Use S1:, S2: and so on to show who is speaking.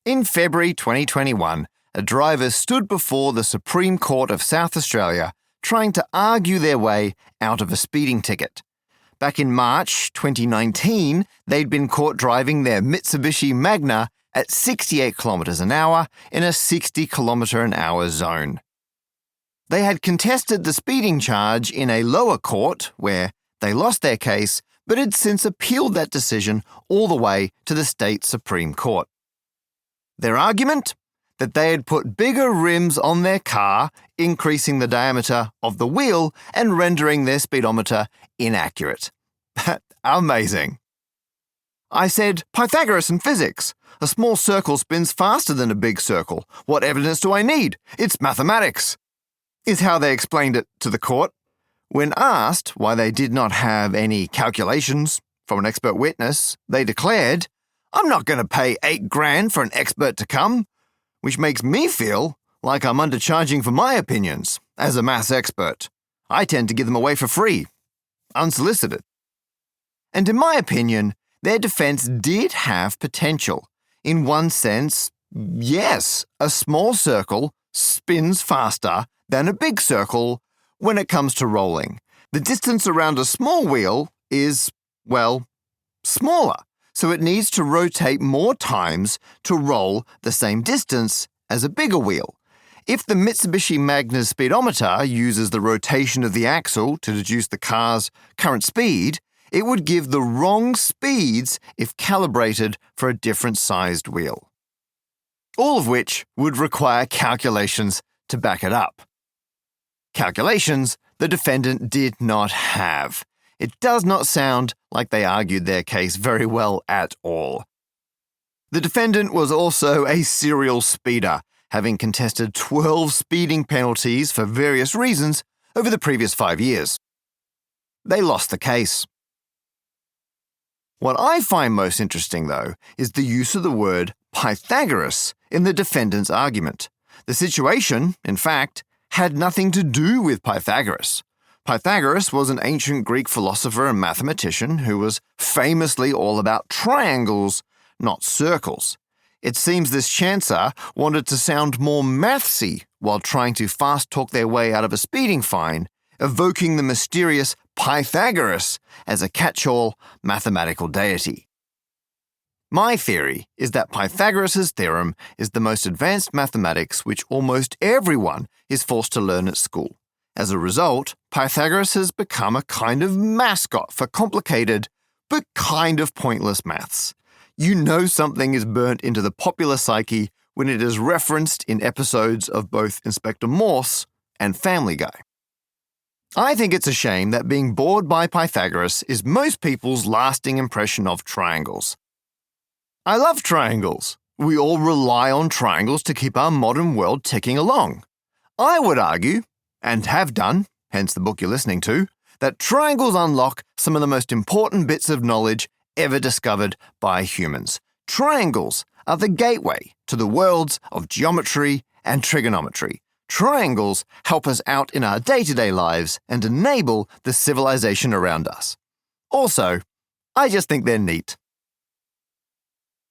S1: In February 2021, a driver stood before the Supreme Court of South Australia trying to argue their way out of a speeding ticket. Back in March 2019, they'd been caught driving their Mitsubishi Magna at 68 kilometres an hour in a 60 kilometre an hour zone. They had contested the speeding charge in a lower court where they lost their case, but had since appealed that decision all the way to the state Supreme Court. Their argument? That they had put bigger rims on their car, increasing the diameter of the wheel and rendering their speedometer inaccurate. Amazing. I said, Pythagoras in physics. A small circle spins faster than a big circle. What evidence do I need? It's mathematics, is how they explained it to the court. When asked why they did not have any calculations from an expert witness, they declared, I'm not going to pay $8,000 for an expert to come, which makes me feel like I'm undercharging for my opinions as a maths expert. I tend to give them away for free, unsolicited. And in my opinion, their defense did have potential. In one sense, yes, a small circle spins faster than a big circle when it comes to rolling. The distance around a small wheel is, well, smaller, so it needs to rotate more times to roll the same distance as a bigger wheel. If the Mitsubishi Magna's speedometer uses the rotation of the axle to deduce the car's current speed, it would give the wrong speeds if calibrated for a different sized wheel. All of which would require calculations to back it up. Calculations the defendant did not have. It does not sound like they argued their case very well at all. The defendant was also a serial speeder, having contested 12 speeding penalties for various reasons over the previous 5 years. They lost the case. What I find most interesting, though, is the use of the word Pythagoras in the defendant's argument. The situation, in fact, had nothing to do with Pythagoras. Pythagoras was an ancient Greek philosopher and mathematician who was famously all about triangles, not circles. It seems this chancer wanted to sound more mathsy while trying to fast-talk their way out of a speeding fine, evoking the mysterious Pythagoras as a catch-all mathematical deity. My theory is that Pythagoras' theorem is the most advanced mathematics which almost everyone is forced to learn at school. As a result, Pythagoras has become a kind of mascot for complicated but kind of pointless maths. You know something is burnt into the popular psyche when it is referenced in episodes of both Inspector Morse and Family Guy. I think it's a shame that being bored by Pythagoras is most people's lasting impression of triangles. I love triangles. We all rely on triangles to keep our modern world ticking along. I would argue, and have done, hence the book you're listening to, that triangles unlock some of the most important bits of knowledge ever discovered by humans. Triangles are the gateway to the worlds of geometry and trigonometry. Triangles help us out in our day-to-day lives and enable the civilization around us. Also, I just think they're neat.